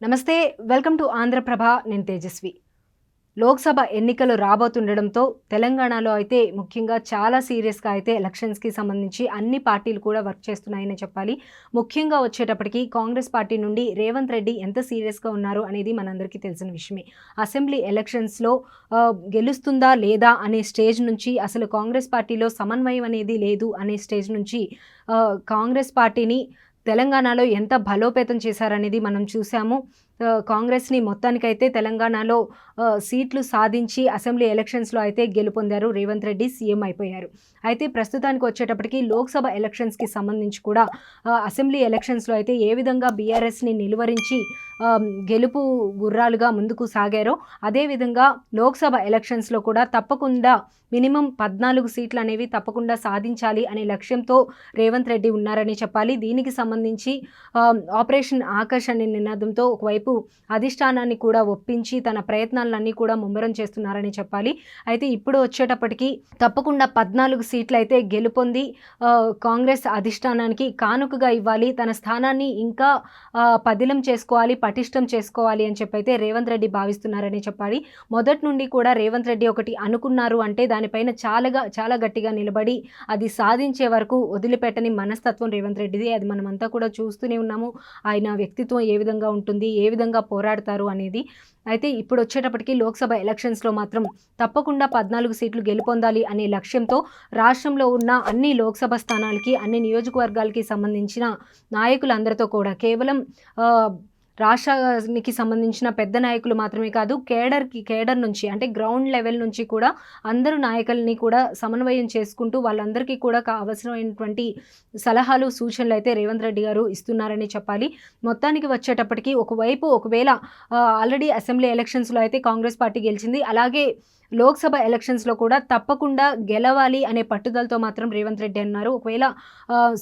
నమస్తే, welcome to Andhraprabha. నేను తేజస్వి. లోక్సభ ఎన్నికలు రాబోతుండడంతో తెలంగాణలో అయితే ముఖ్యంగా చాలా సీరియస్గా అయితే ఎలక్షన్స్కి సంబంధించి అన్ని పార్టీలు కూడా వర్క్ చేస్తున్నాయని చెప్పాలి. ముఖ్యంగా వచ్చేటప్పటికి కాంగ్రెస్ పార్టీ నుండి రేవంత్ రెడ్డి ఎంత సీరియస్గా ఉన్నారు అనేది మనందరికీ తెలిసిన విషయమే. అసెంబ్లీ ఎలక్షన్స్లో గెలుస్తుందా లేదా అనే స్టేజ్ నుంచి, అసలు కాంగ్రెస్ పార్టీలో సమన్వయం అనేది లేదు అనే స్టేజ్ నుంచి కాంగ్రెస్ పార్టీని తెలంగాణలో ఎంత బలోపేతం చేశారనేది మనం చూసాము. కాంగ్రెస్ని మొత్తానికైతే తెలంగాణలో సీట్లు సాధించి అసెంబ్లీ ఎలక్షన్స్లో అయితే గెలుపొందారు. రేవంత్ రెడ్డి సీఎం అయిపోయారు. అయితే ప్రస్తుతానికి వచ్చేటప్పటికి లోక్సభ ఎలక్షన్స్కి సంబంధించి కూడా అసెంబ్లీ ఎలక్షన్స్లో అయితే ఏ విధంగా బీఆర్ఎస్ని నిలువరించి గెలుపు గుర్రాలుగా ముందుకు సాగారో అదేవిధంగా లోక్సభ ఎలక్షన్స్లో కూడా తప్పకుండా మినిమం 14 సీట్లు అనేవి తప్పకుండా సాధించాలి అనే లక్ష్యంతో రేవంత్ రెడ్డి ఉన్నారని చెప్పాలి. దీనికి సంబంధించి ఆపరేషన్ ఆకర్ష్ అనే నినాదంతో ఒకవైపు అధిష్టానాన్ని కూడా ఒప్పించి తన ప్రయత్నాలన్నీ కూడా ముమ్మరం చేస్తున్నారని చెప్పాలి. అయితే ఇప్పుడు వచ్చేటప్పటికి తప్పకుండా 14 సీట్లు అయితే గెలుపొంది కాంగ్రెస్ అధిష్టానానికి కానుకగా ఇవ్వాలి, తన స్థానాన్ని ఇంకా పదిలం చేసుకోవాలి, పటిష్టం చేసుకోవాలి అని చెప్పైతే రేవంత్ రెడ్డి భావిస్తున్నారని చెప్పాలి. మొదటి నుండి కూడా రేవంత్ రెడ్డి ఒకటి అనుకున్నారు అంటే దానిపైన చాలా గట్టిగా నిలబడి అది సాధించే వరకు వదిలిపెట్టని మనస్తత్వం రేవంత్ రెడ్డిది. అది మనమంతా కూడా చూస్తూనే ఉన్నాము. ఆయన వ్యక్తిత్వం ఏ విధంగా ఉంటుంది, ఏ విధంగా పోరాడతారు అనేది. అయితే ఇప్పుడు వచ్చేటప్పటికి లోక్సభ ఎలక్షన్స్లో మాత్రం తప్పకుండా 14 సీట్లు గెలుపొందాలి అనే లక్ష్యంతో రాష్ట్రంలో ఉన్న అన్ని లోక్సభ స్థానాలకి, అన్ని నియోజకవర్గాలకి సంబంధించిన నాయకులందరితో కూడా కేవలం రాష్ట్రానికి సంబంధించిన పెద్ద నాయకులు మాత్రమే కాదు, కేడర్ నుంచి అంటే గ్రౌండ్ లెవెల్ నుంచి కూడా అందరూ నాయకుల్ని కూడా సమన్వయం చేసుకుంటూ వాళ్ళందరికీ కూడా అవసరమైనటువంటి సలహాలు, సూచనలు అయితే రేవంత్ రెడ్డి గారు ఇస్తున్నారని చెప్పాలి. మొత్తానికి వచ్చేటప్పటికి ఒకవేళ ఆల్రెడీ అసెంబ్లీ ఎలక్షన్స్లో అయితే కాంగ్రెస్ పార్టీ గెలిచింది. అలాగే లోక్సభ ఎలక్షన్స్లో కూడా తప్పకుండా గెలవాలి అనే పట్టుదలతో మాత్రం రేవంత్ రెడ్డి అన్నారు. ఒకవేళ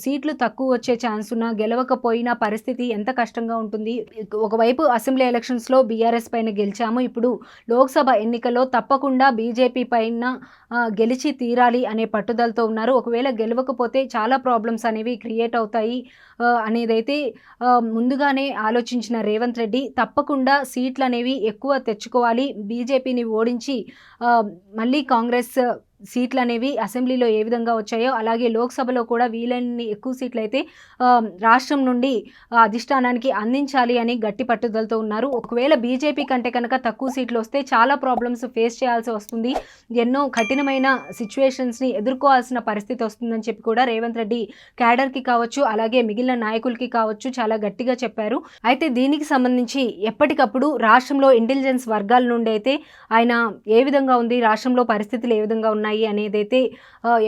సీట్లు తక్కువ వచ్చే ఛాన్స్ ఉన్నా, గెలవకపోయినా పరిస్థితి ఎంత కష్టంగా ఉంటుంది. ఒకవైపు అసెంబ్లీ ఎలక్షన్స్లో బీఆర్ఎస్ పైన గెలిచాము, ఇప్పుడు లోక్సభ ఎన్నికల్లో తప్పకుండా బీజేపీ పైన గెలిచి తీరాలి అనే పట్టుదలతో ఉన్నారు. ఒకవేళ గెలవకపోతే చాలా ప్రాబ్లమ్స్ అనేవి క్రియేట్ అవుతాయి అనేదైతే ముందుగానే ఆలోచించిన రేవంత్ రెడ్డి తప్పకుండా సీట్లు అనేవి ఎక్కువ తెచ్చుకోవాలి, బీజేపీని ఓడించి మళ్ళీ కాంగ్రెస్ సీట్లు అనేవి అసెంబ్లీలో ఏ విధంగా వచ్చాయో అలాగే లోక్సభలో కూడా వీలైనన్ని ఎక్కువ సీట్లు అయితే రాష్ట్రం నుండి అధిష్టానానికి అందించాలి అని గట్టి పట్టుదలతో ఉన్నారు. ఒకవేళ బీజేపీ కంటే కనుక తక్కువ సీట్లు వస్తే చాలా ప్రాబ్లమ్స్ ఫేస్ చేయాల్సి వస్తుంది, ఎన్నో కఠినమైన సిచ్యువేషన్స్ని ఎదుర్కోవాల్సిన పరిస్థితి వస్తుందని చెప్పి కూడా రేవంత్ రెడ్డి క్యాడర్కి కావచ్చు, అలాగే మిగిలిన నాయకులకి కావచ్చు చాలా గట్టిగా చెప్పారు. అయితే దీనికి సంబంధించి ఎప్పటికప్పుడు రాష్ట్రంలో ఇంటెలిజెన్స్ వర్గాల నుండి అయితే ఆయన ఏ విధంగా ఉంది, రాష్ట్రంలో పరిస్థితులు ఏ విధంగా ఉన్నాయి అనేదైతే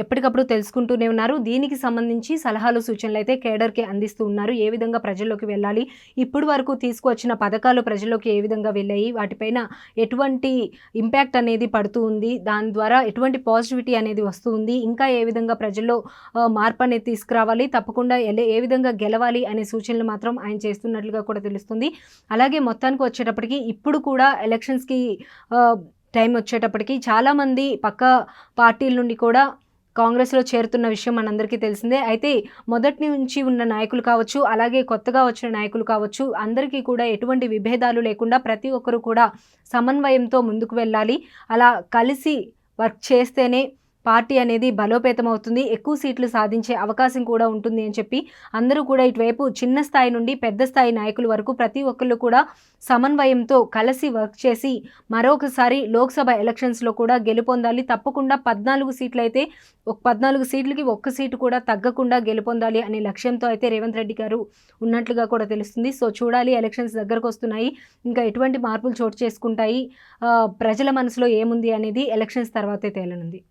ఎప్పటికప్పుడు తెలుసుకుంటూనే ఉన్నారు. దీనికి సంబంధించి సలహాలు, సూచనలు అయితే కేడర్కి అందిస్తూ ఉన్నారు. ఏ విధంగా ప్రజల్లోకి వెళ్ళాలి, ఇప్పుడు వరకు తీసుకువచ్చిన పథకాలు ప్రజల్లోకి ఏ విధంగా వెళ్ళాయి, వాటిపైన ఎటువంటి ఇంపాక్ట్ అనేది పడుతూ ఉంది, దాని ద్వారా ఎటువంటి పాజిటివిటీ అనేది వస్తూ ఉంది, ఇంకా ఏ విధంగా ప్రజల్లో మార్పు అనేది తీసుకురావాలి, తప్పకుండా ఏ విధంగా గెలవాలి అనే సూచనలు మాత్రం ఆయన చేస్తున్నట్లుగా కూడా తెలుస్తుంది. అలాగే మొత్తానికి వచ్చేటప్పటికి ఇప్పుడు కూడా ఎలక్షన్స్కి టైం వచ్చేటప్పటికి చాలామంది పక్క పార్టీల నుండి కూడా కాంగ్రెస్లో చేరుతున్న విషయం మనందరికీ తెలిసిందే. అయితే మొదటి నుంచి ఉన్న నాయకులు కావచ్చు, అలాగే కొత్తగా వచ్చిన నాయకులు కావచ్చు, అందరికీ కూడా ఎటువంటి విభేదాలు లేకుండా ప్రతి ఒక్కరు కూడా సమన్వయంతో ముందుకు వెళ్ళాలి. అలా కలిసి వర్క్ చేస్తేనే పార్టీ అనేది బలోపేతం అవుతుంది, ఎక్కువ సీట్లు సాధించే అవకాశం కూడా ఉంటుంది అని చెప్పి అందరూ కూడా ఇటువైపు చిన్న స్థాయి నుండి పెద్ద స్థాయి నాయకుల వరకు ప్రతి ఒక్కళ్ళు కూడా సమన్వయంతో కలిసి వర్క్ చేసి మరొకసారి లోక్సభ ఎలక్షన్స్లో కూడా గెలుపొందాలి. తప్పకుండా 14 సీట్లు అయితే 14 సీట్లకి ఒక్క సీటు కూడా తగ్గకుండా గెలుపొందాలి అనే లక్ష్యంతో అయితే రేవంత్ రెడ్డి గారు ఉన్నట్లుగా కూడా తెలుస్తుంది. సో చూడాలి, ఎలక్షన్స్ దగ్గరకు వస్తున్నాయి, ఇంకా ఎటువంటి మార్పులు చోటు చేసుకుంటాయి, ప్రజల మనసులో ఏముంది అనేది ఎలక్షన్స్ తర్వాతే తేలనుంది.